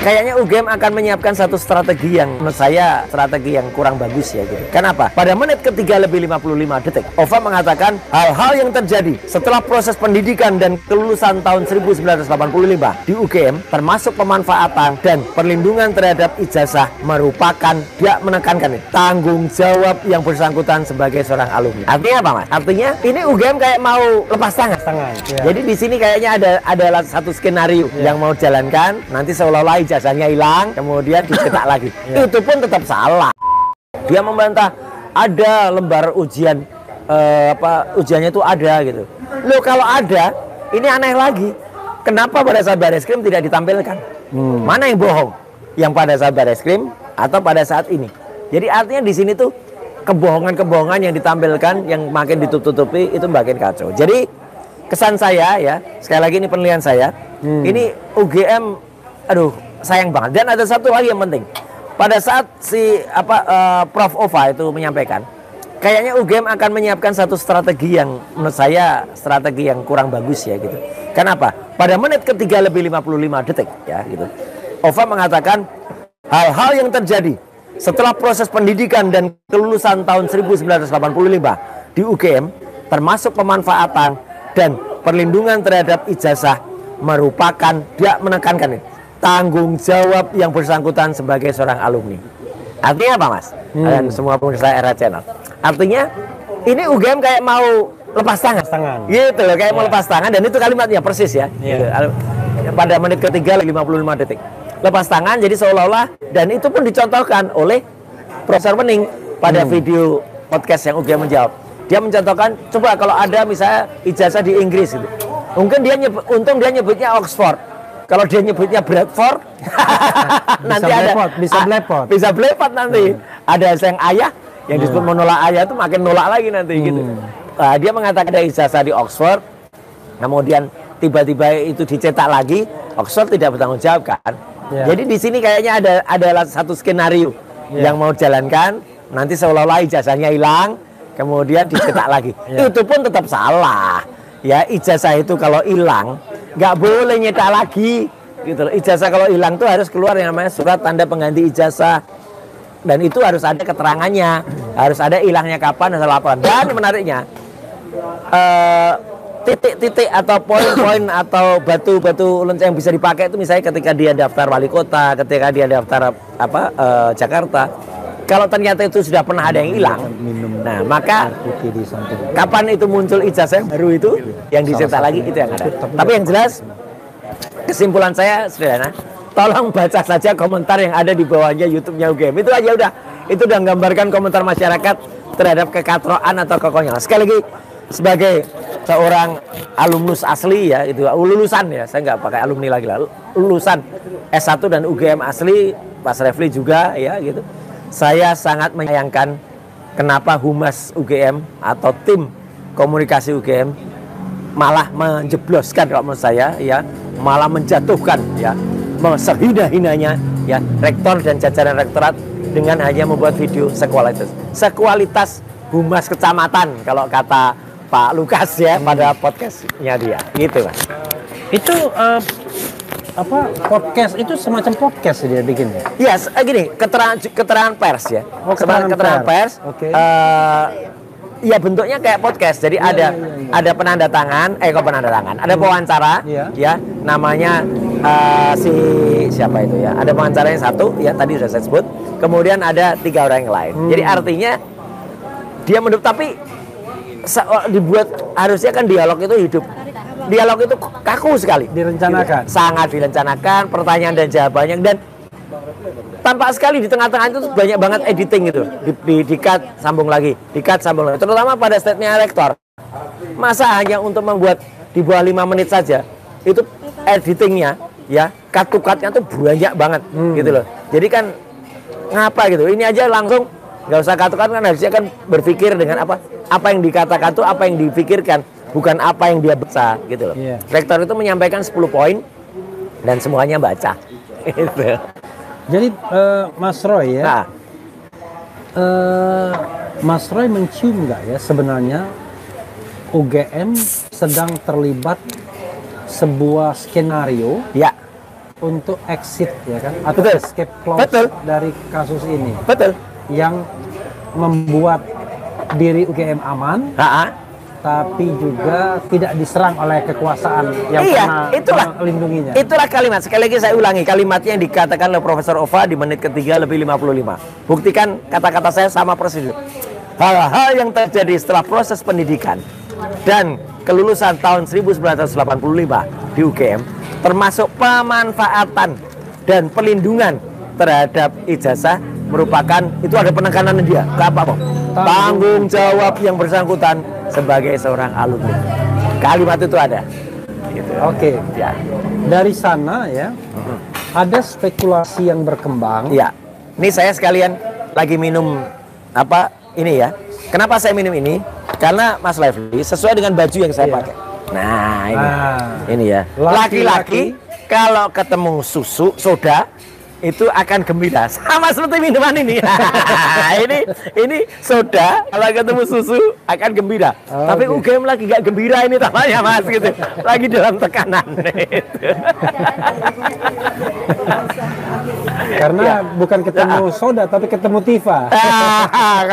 Kayaknya UGM akan menyiapkan satu strategi yang menurut saya strategi yang kurang bagus ya gitu. Kenapa? Pada menit ketiga lebih 55 detik, OVA mengatakan hal-hal yang terjadi setelah proses pendidikan dan kelulusan tahun 1985 di UGM termasuk pemanfaatan dan perlindungan terhadap ijazah merupakan, dia menekankan tanggung jawab yang bersangkutan sebagai seorang alumni. Artinya apa, Mas? Artinya ini UGM kayak mau lepas tangan. Ya. Jadi di sini kayaknya ada satu skenario yang mau jalankan, nanti seolah-olah ijazahnya hilang, kemudian dicetak lagi. Itu pun tetap salah. Dia membantah ada lembar ujian ujiannya itu ada gitu. Loh kalau ada, ini aneh lagi. Kenapa pada saat Bareskrim tidak ditampilkan? Mana yang bohong? Yang pada saat Bareskrim atau pada saat ini? Jadi artinya di sini tuh kebohongan-kebohongan yang ditampilkan yang makin ditutup-tutupi itu makin kacau. Jadi kesan saya ya, sekali lagi ini penilaian saya. Ini UGM sayang banget. Dan ada satu lagi yang penting. Pada saat si Prof Ova itu menyampaikan, kayaknya UGM akan menyiapkan satu strategi yang menurut saya strategi yang kurang bagus ya gitu. Kenapa? Pada menit ketiga lebih 55 detik ya gitu. Ova mengatakan hal-hal yang terjadi setelah proses pendidikan dan kelulusan tahun 1985 di UGM termasuk pemanfaatan dan perlindungan terhadap ijazah merupakan, dia menekankan tanggung jawab yang bersangkutan sebagai seorang alumni. Artinya apa, Mas? Dan semua pemirsa Era Channel. Artinya ini UGM kayak mau lepas tangan. Gitu loh, kayak mau lepas tangan, dan itu kalimatnya persis ya. Gitu. Pada menit ketiga 55 detik. Lepas tangan, jadi seolah-olah, dan itu pun dicontohkan oleh Profesor Wening pada video podcast yang UGM menjawab. Dia mencontohkan, coba kalau ada misalnya ijazah di Inggris gitu. Mungkin untung dia nyebutnya Oxford. Kalau dia nyebutnya Bradford, nanti bisa blepot nanti. Ada yang ayah yang disebut menolak ayah itu makin nolak lagi nanti gitu. Dia mengatakan ada ijazah di Oxford, kemudian tiba-tiba itu dicetak lagi, Oxford tidak bertanggung jawab kan. Jadi di sini kayaknya ada satu skenario yang mau jalankan, nanti seolah-olah ijazahnya hilang, kemudian dicetak lagi. Itu pun tetap salah. Ya, ijazah itu kalau hilang nggak boleh nyetak lagi gitu. Ijazah kalau hilang tuh harus keluar yang namanya surat tanda pengganti ijazah, dan itu harus ada keterangannya, harus ada hilangnya kapan dan laporan. Dan menariknya titik-titik atau poin-poin atau batu-batu yang bisa dipakai itu misalnya ketika dia daftar wali kota, ketika dia daftar Jakarta. Kalau ternyata itu sudah pernah ada yang hilang, nah maka kapan itu muncul ijazah yang baru itu yang dicetak lagi itu yang ada. Tapi yang jelas kesimpulan saya sederhana, tolong baca saja komentar yang ada di bawahnya YouTube-nya UGM. Itu aja udah. Itu udah menggambarkan komentar masyarakat terhadap kekatroan atau kekonyolan. Sekali lagi sebagai seorang alumnus asli ya, itu lulusan ya, saya nggak pakai alumni lagi lah, lulusan S1 dan UGM asli, Mas Refli juga ya gitu. Saya sangat menyayangkan kenapa Humas UGM atau tim komunikasi UGM malah menjebloskan kalau menurut saya ya, malah menjatuhkan ya, sehina-hinanya ya rektor dan jajaran rektorat dengan hanya membuat video sekualitas humas kecamatan kalau kata Pak Lukas ya pada podcastnya dia gitu Mas. Itu podcast itu semacam podcast dia bikin ya? Yes, gini, keterangan pers ya. Keterangan pers. Okay. Ya bentuknya kayak podcast. Jadi ada penanda tangan, ada wawancara ya, namanya siapa itu ya. Ada wawancaranya satu ya, tadi sudah saya sebut. Kemudian ada 3 orang yang lain. Jadi artinya dia tapi dibuat, harusnya kan dialog itu hidup. Dialog itu kaku sekali. Direncanakan. Sangat direncanakan, pertanyaan dan jawabannya, dan tampak sekali di tengah-tengah itu banyak banget editing gitu. Di-cut sambung lagi, di-cut sambung lagi. Terutama pada statementnya rektor. Masa hanya untuk membuat di bawah 5 menit saja, itu editingnya ya, cut-to-cutnya tuh banyak banget gitu loh. Jadi kan ngapa gitu? Ini aja langsung nggak usah cut-to-cut, kan harusnya kan berpikir dengan apa yang dikatakan tuh apa yang dipikirkan, bukan apa yang dia baca gitu loh. Rektor itu menyampaikan 10 poin dan semuanya baca. Gitu. Jadi Mas Roy ya, Mas Roy mencium nggak ya sebenarnya UGM sedang terlibat sebuah skenario untuk exit ya kan, atau Betul. escape clause Betul. dari kasus ini, Betul. yang membuat diri UGM aman, tapi juga tidak diserang oleh kekuasaan yang pernah melindunginya. Itulah kalimat, sekali lagi saya ulangi, kalimatnya yang dikatakan oleh Profesor Ova di menit ketiga lebih 55. Buktikan kata-kata saya sama persis. Hal-hal yang terjadi setelah proses pendidikan dan kelulusan tahun 1985 di UGM, termasuk pemanfaatan dan pelindungan terhadap ijazah, merupakan itu ada penekanan dia ke apa kok? Tanggung jawab yang bersangkutan sebagai seorang alumni. Kalimat itu ada. Gitu. Oke. Ya. Dari sana ya, ada spekulasi yang berkembang. Ya. Ini saya sekalian lagi minum apa ini ya. Kenapa saya minum ini? Karena Mas Lively sesuai dengan baju yang saya pakai. Nah, ini ya. Laki-laki kalau ketemu susu, soda itu akan gembira, sama seperti minuman ini. ini soda kalau ketemu susu akan gembira. Tapi UGM lagi gak gembira ini namanya Mas gitu. Lagi dalam tekanan. Karena bukan ketemu soda tapi ketemu Tifa.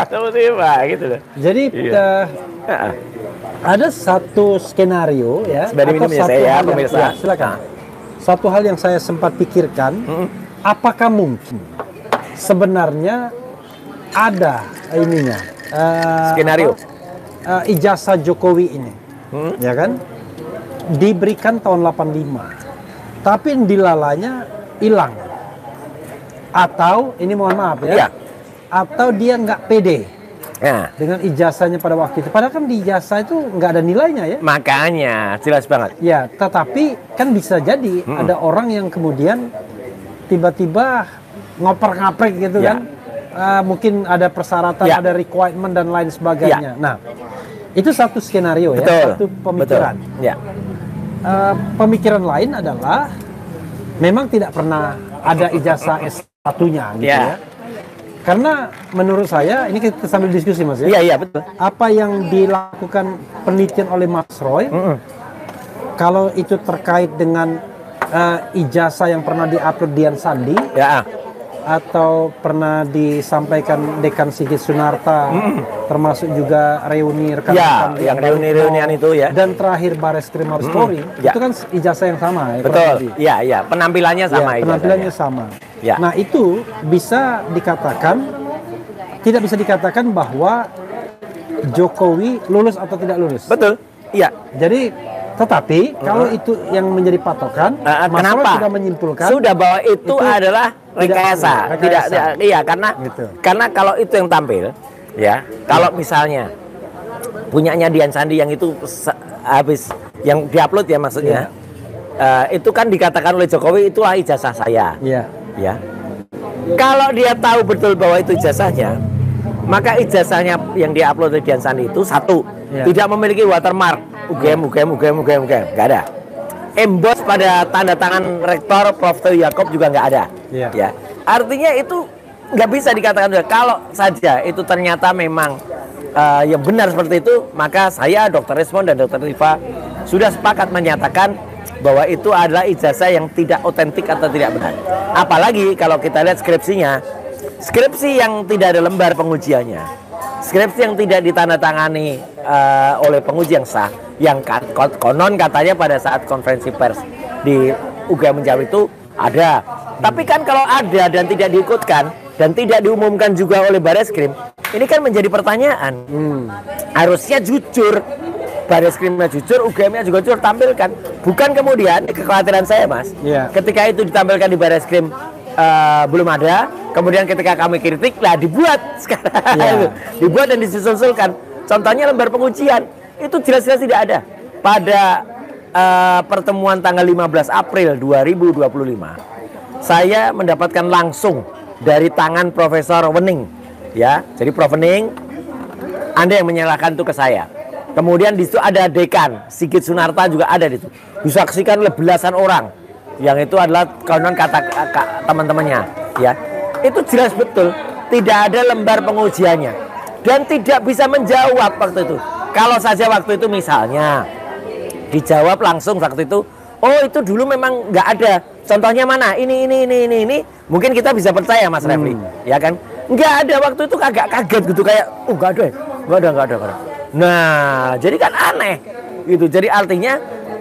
Ketemu Tifa gitu loh. Jadi ada satu skenario ya. Sebenarnya minum ya saya ya pemirsa. Ya, silakan. Satu hal yang saya sempat pikirkan. Apakah mungkin sebenarnya ada ininya skenario ijazah Jokowi ini, ya kan, diberikan tahun 85, tapi dilalanya hilang, atau ini mohon maaf ya, atau dia nggak pede dengan ijazahnya pada waktu itu. Padahal kan di ijazah itu nggak ada nilainya ya. Makanya jelas banget. Ya, tetapi kan bisa jadi ada orang yang kemudian tiba-tiba ngoper-ngaprek gitu kan, mungkin ada persyaratan, ada requirement dan lain sebagainya. Nah, itu satu skenario ya, satu pemikiran. Pemikiran lain adalah memang tidak pernah ada ijazah S1-nya gitu ya. Karena menurut saya, ini kita sambil diskusi Mas ya. Iya, betul. Apa yang dilakukan penelitian oleh Mas Roy, kalau itu terkait dengan ijazah yang pernah diupload Dian Sandi, atau pernah disampaikan Dekan Sigit Sunarta, termasuk juga reuni rekan-rekan yang reuni-reunian itu ya, dan terakhir Bareskrim Mabes Polri, itu kan ijazah yang sama ya. Betul. Iya, penampilannya sama. Penampilannya sama. Nah, itu tidak bisa dikatakan bahwa Jokowi lulus atau tidak lulus. Betul. Iya. Jadi tetapi kalau itu yang menjadi patokan, Mas Roy sudah menyimpulkan bahwa itu adalah rekayasa. Iya, karena kalau itu yang tampil, ya, kalau misalnya punyanya Dian Sandi yang itu habis yang diupload ya maksudnya, itu kan dikatakan oleh Jokowi itulah ijazah saya. Ya. Kalau dia tahu betul bahwa itu ijazahnya, maka ijazahnya yang diupload oleh Dian Sandi itu satu, tidak memiliki watermark UGM, nggak ada. Emboss pada tanda tangan rektor Prof. Teo Yakob juga nggak ada. Ya, artinya itu nggak bisa dikatakan. Kalau saja itu ternyata memang yang benar seperti itu, maka saya, Dr. Resmond dan Dr. Tifa sudah sepakat menyatakan bahwa itu adalah ijazah yang tidak otentik atau tidak benar. Apalagi kalau kita lihat skripsinya, skripsi yang tidak ada lembar pengujiannya, skripsi yang tidak ditandatangani oleh penguji yang sah, yang konon katanya pada saat konferensi pers di UGM Menjawab itu ada. Tapi kan kalau ada dan tidak diikutkan dan tidak diumumkan juga oleh Bareskrim, ini kan menjadi pertanyaan. Harusnya jujur, Bareskrimnya jujur, UGM-nya juga jujur tampilkan. Bukan kemudian kekhawatiran saya Mas, ketika itu ditampilkan di Bareskrim belum ada, kemudian ketika kami kritik lah dibuat sekarang, dibuat dan disusul-sulkan. Contohnya lembar pengujian itu jelas-jelas tidak ada pada pertemuan tanggal 15 April 2025. Saya mendapatkan langsung dari tangan Profesor Wening, ya. Jadi Prof Wening, Anda yang menyerahkan itu ke saya. Kemudian di situ ada Dekan Sigit Sunarta juga ada di situ. Disaksikan oleh belasan orang. Yang itu adalah konon kata teman-temannya, ya. Itu jelas betul tidak ada lembar pengujiannya dan tidak bisa menjawab waktu itu. Kalau saja waktu itu misalnya dijawab langsung waktu itu, oh itu dulu memang nggak ada Contohnya mana? Ini. Mungkin kita bisa percaya Mas Refli, ya kan? Nggak ada waktu itu agak kaget gitu kayak, nggak ada. Nah, jadi kan aneh gitu. Jadi artinya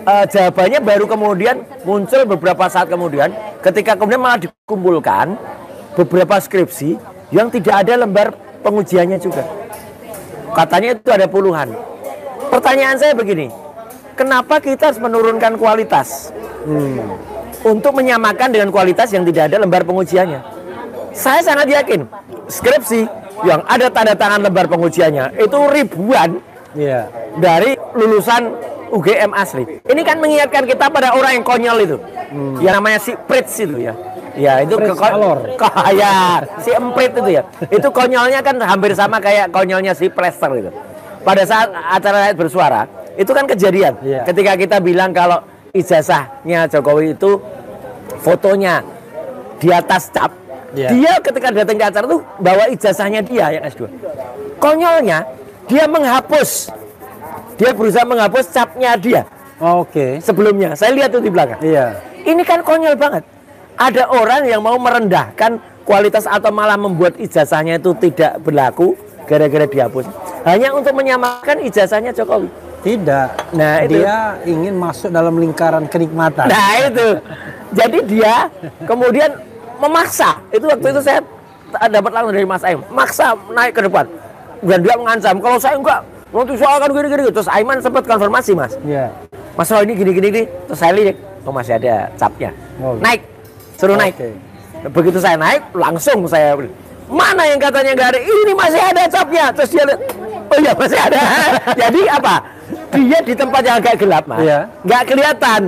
jawabannya baru kemudian muncul beberapa saat kemudian, ketika kemudian malah dikumpulkan beberapa skripsi yang tidak ada lembar pengujiannya juga. Katanya itu ada puluhan. Pertanyaan saya begini, kenapa kita harus menurunkan kualitas untuk menyamakan dengan kualitas yang tidak ada lembar pengujiannya? Saya sangat yakin skripsi yang ada tanda tangan lembar pengujiannya itu ribuan dari lulusan UGM asli. Ini kan mengingatkan kita pada orang yang konyol itu, yang namanya si Pritz itu ya. Ya itu si Emprit itu ya. Itu konyolnya kan hampir sama kayak konyolnya si Plester itu. Pada saat acara rakyat bersuara, itu kan kejadian. Ketika kita bilang kalau ijazahnya Jokowi itu fotonya di atas cap, dia ketika datang ke acara itu bawa ijazahnya dia yang S2. Konyolnya dia menghapus, dia berusaha menghapus capnya dia. Sebelumnya, saya lihat itu di belakang. Ini kan konyol banget. Ada orang yang mau merendahkan kualitas atau malah membuat ijazahnya itu tidak berlaku gara-gara dihapus. Hanya untuk menyamakan ijazahnya Jokowi. Tidak. Nah, itu. Dia ingin masuk dalam lingkaran kenikmatan. Nah, itu. Jadi dia kemudian memaksa. Itu waktu itu saya dapat langsung dari Mas Aim. Maksa naik ke depan. Dan dia mengancam, kalau saya enggak, nanti soal kan gini-gini. Terus Aiman sempat konfirmasi, Mas. Mas Roy ini gini-gini. Terus saya lihat, masih ada capnya. Naik. Suruh naik. Begitu saya naik, langsung saya mana yang katanya nggak ada, ini masih ada capnya. Terus dia lihat, oh iya masih ada. Jadi apa? Dia di tempat yang agak gelap, Mas. Nggak kelihatan.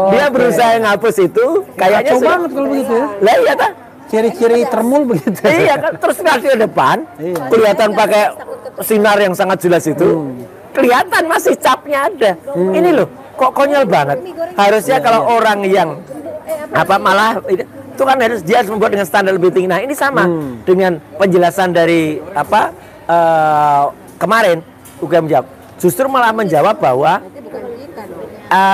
Dia berusaha ngapus itu, kayaknya kacau banget kalau begitu ya. Lah iya tak? Ciri-ciri termul begitu. Iya kan, terus nanti ke depan, kelihatan pakai sinar yang sangat jelas itu. Kelihatan masih capnya ada. Ini loh, kok konyol banget. Harusnya kalau orang yang malah itu kan harus dia harus membuat dengan standar lebih tinggi. Nah ini sama dengan penjelasan dari kemarin UGM menjawab, justru malah menjawab bahwa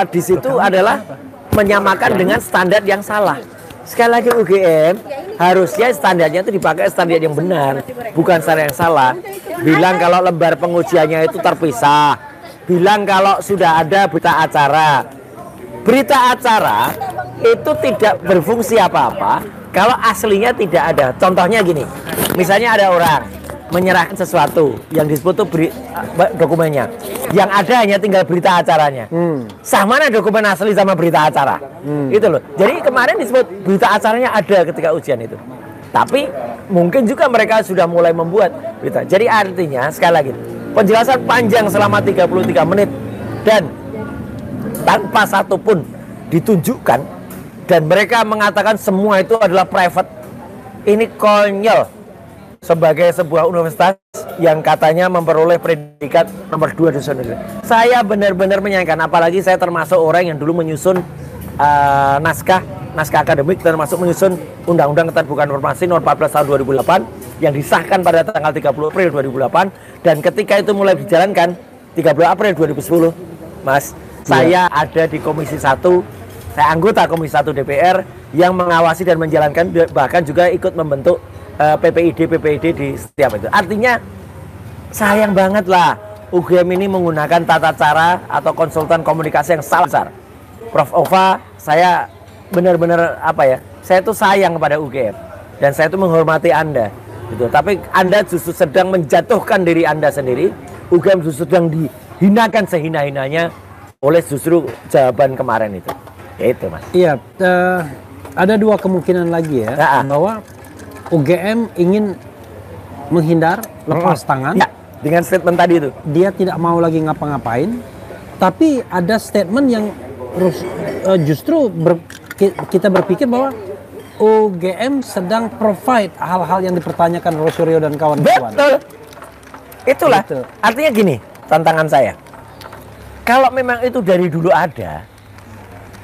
di situ adalah menyamakan dengan standar yang salah. Sekali lagi UGM harusnya standarnya itu dipakai standar yang benar, bukan standar yang salah. Bilang kalau lembar pengujiannya itu terpisah, bilang kalau sudah ada berita acara. Berita acara itu tidak berfungsi apa-apa kalau aslinya tidak ada. Contohnya gini, misalnya ada orang menyerahkan sesuatu yang disebut itu dokumennya, yang ada hanya tinggal berita acaranya. Sah mana dokumen asli sama berita acara? Itu loh. Jadi kemarin disebut berita acaranya ada ketika ujian itu. Tapi mungkin juga mereka sudah mulai membuat berita. Jadi artinya sekali lagi, penjelasan panjang selama 33 menit dan tanpa satupun ditunjukkan dan mereka mengatakan semua itu adalah private. Ini konyol sebagai sebuah universitas yang katanya memperoleh predikat nomor 2 di Indonesia. Saya benar-benar menyayangkan, apalagi saya termasuk orang yang dulu menyusun naskah akademik, termasuk menyusun Undang-Undang Keterbukaan Informasi nomor 14 tahun 2008 yang disahkan pada tanggal 30 April 2008, dan ketika itu mulai dijalankan 30 April 2010, Mas, saya ada di Komisi 1, saya anggota Komisi 1 DPR yang mengawasi dan menjalankan, bahkan juga ikut membentuk PPID di setiap itu. Artinya sayang banget lah UGM ini menggunakan tata cara atau konsultan komunikasi yang salah besar. Prof. Ova, saya benar-benar saya tuh sayang kepada UGM dan saya tuh menghormati Anda gitu. Tapi Anda justru sedang menjatuhkan diri Anda sendiri. UGM justru sedang dihinakan sehina-hinanya oleh justru jawaban kemarin itu. Ya itu, Mas. Iya, ada dua kemungkinan lagi ya, bahwa UGM ingin menghindar, lepas tangan. Ya, dengan statement tadi itu. Dia tidak mau lagi ngapa-ngapain, tapi ada statement yang justru kita berpikir bahwa UGM sedang provide hal-hal yang dipertanyakan oleh Suryo dan kawan-kawan. Betul. Itulah. Betul. Artinya gini, tantangan saya. Kalau memang itu dari dulu ada,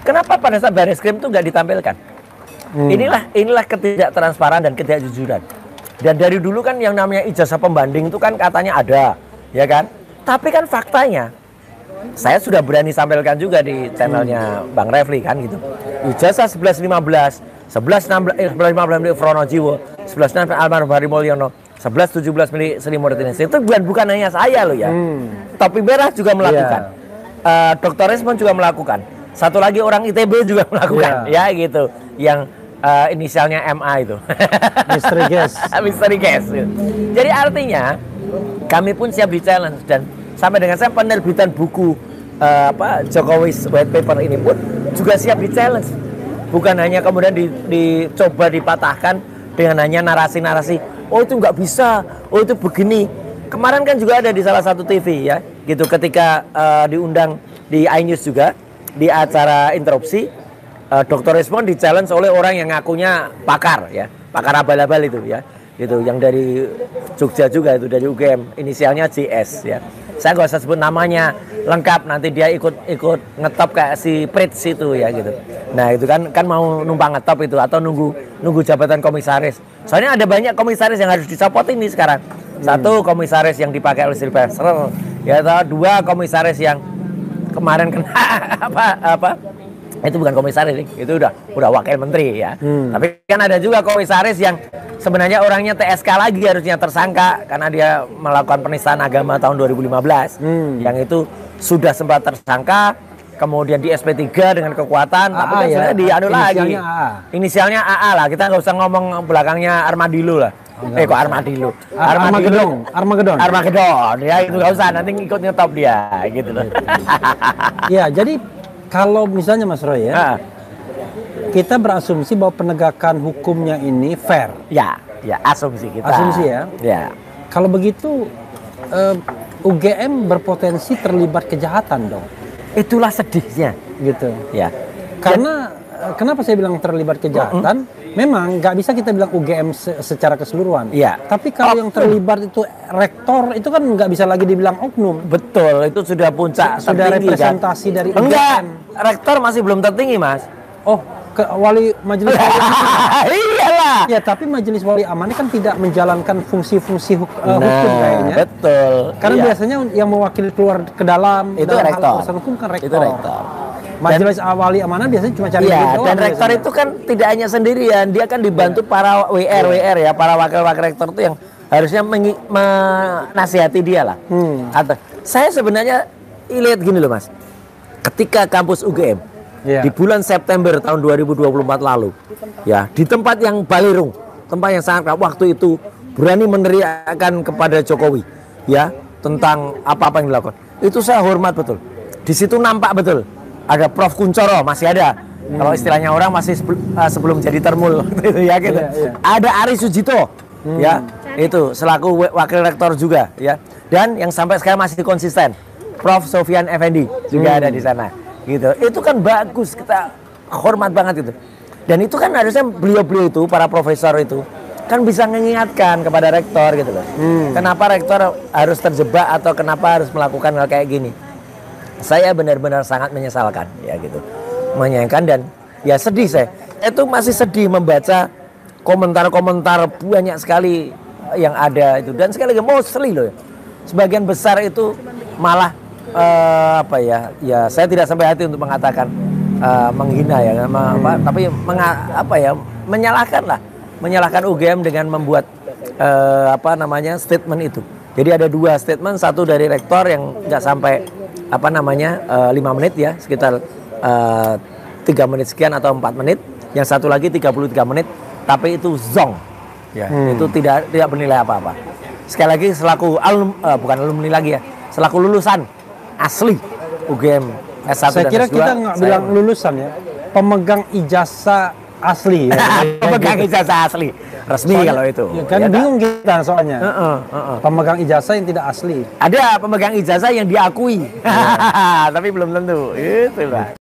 kenapa pada saat Bareskrim itu nggak ditampilkan? Inilah ketidaktransparan dan ketidakjujuran. Dan dari dulu kan yang namanya ijazah pembanding itu kan katanya ada, ya kan? Tapi kan faktanya saya sudah berani sampaikan juga di channelnya Bang Refli kan gitu. Ijazah 1115, 1115 milik Fronojiwo, 1116 almarhum Hari Mulyono, 1117 milik Sri Murtinisi. Itu bukan hanya saya loh ya. Topi Merah juga melakukan. Dr. Resmond juga melakukan. Satu lagi orang ITB juga melakukan. Ya gitu. Yang inisialnya MA itu. Mystery guest. Mystery guest. Jadi artinya kami pun siap di challenge, dan sampai dengan saya penerbitan buku Jokowi's White Paper ini pun juga siap di challenge. Bukan hanya kemudian dicoba dipatahkan dengan hanya narasi-narasi, oh itu nggak bisa, oh itu begini. Kemarin kan juga ada di salah satu TV ya, gitu, ketika diundang di iNews juga di acara interupsi. Dr. Resmond di-challenge oleh orang yang ngakunya pakar ya, pakar abal-abal itu ya, gitu, yang dari Jogja juga itu, dari UGM, inisialnya JS ya. Saya nggak usah sebut namanya lengkap, nanti dia ikut ngetop kayak si Prits itu ya gitu. Nah itu kan mau numpang ngetop itu atau nunggu jabatan komisaris. Soalnya ada banyak komisaris yang harus dicopot ini sekarang. Satu komisaris yang dipakai oleh Sylvester, ya, atau dua komisaris yang kemarin kena apa itu bukan komisaris, itu udah wakil menteri ya. Tapi kan ada juga komisaris yang sebenarnya orangnya TSK lagi, harusnya tersangka karena dia melakukan penistaan agama tahun 2015. Yang itu sudah sempat tersangka, kemudian di SP3 dengan kekuatan, tapi kan sudah dianu lagi. Inisialnya AA lah, kita nggak usah ngomong belakangnya Armadillo lah. Kok Armadillo? Armageddon. Ya itu nggak usah, nanti ikut ngetop dia gitu loh. Ya, jadi kalau misalnya Mas Roy ya, kita berasumsi bahwa penegakan hukumnya ini fair. Ya, asumsi kita. Asumsi ya. Ya. Kalau begitu, UGM berpotensi terlibat kejahatan dong. Itulah sedihnya. Gitu. Ya. Karena kenapa saya bilang terlibat kejahatan? Memang nggak bisa kita bilang UGM secara keseluruhan. Iya. Tapi kalau yang terlibat itu rektor, itu kan nggak bisa lagi dibilang oknum. Betul, itu sudah puncak. Sudah tertinggi, representasi kan? Dari UGM. Enggak, rektor masih belum tertinggi, Mas. Oh, ke majelis wali amanah. Iyalah. Ya, tapi majelis wali amanah kan tidak menjalankan fungsi-fungsi hukum kayaknya. Betul. Karena biasanya yang mewakili keluar ke dalam itu dalam rektor. hal urusan hukum kan rektor. Itu rektor. Majelis wali amanah biasanya cuma cari duit doang. Dan rektor itu kan tidak hanya sendirian, dia kan dibantu para WR ya, para wakil-wakil rektor itu yang harusnya menasihati dia lah. Atau saya sebenarnya lihat gini loh Mas, ketika kampus UGM di bulan September tahun 2024 lalu, ya di tempat yang Balirung, tempat yang sangat waktu itu berani meneriakkan kepada Jokowi, ya tentang apa-apa yang dilakukan, itu saya hormat betul. Di situ nampak betul. Ada Prof. Kuncoro masih ada, kalau istilahnya orang masih sebelum jadi termul gitu ya gitu. Ada Ari Sujito, ya itu selaku wakil rektor juga ya. Dan yang sampai sekarang masih konsisten, Prof. Sofyan Effendi juga ada di sana. Gitu. Itu kan bagus, kita hormat banget itu. Dan itu kan harusnya beliau-beliau itu, para profesor itu kan bisa mengingatkan kepada rektor gitu loh. Kenapa rektor harus terjebak atau kenapa harus melakukan hal kayak gini? Saya benar-benar sangat menyesalkan ya gitu, menyayangkan, dan ya sedih saya. Itu masih sedih membaca komentar-komentar banyak sekali yang ada itu, dan sekali lagi mostly loh, sebagian besar itu malah ya saya tidak sampai hati untuk mengatakan menghina ya, tapi menyalahkan UGM dengan membuat statement itu. Jadi ada dua statement, satu dari rektor yang nggak sampai 5 menit ya, sekitar 3 menit sekian atau 4 menit. Yang satu lagi 33 menit, tapi itu zong. Ya, itu tidak bernilai apa-apa. Sekali lagi selaku bukan alumni lagi ya, selaku lulusan asli UGM S1 saya dan kira S2, kita nggak bilang lulusan ya, pemegang ijazah asli ya. Pemegang ijazah asli resmi soalnya, kalau itu ya kan ya, bingung kita soalnya pemegang ijazah yang tidak asli. Ada pemegang ijazah yang diakui tapi belum tentu, itulah.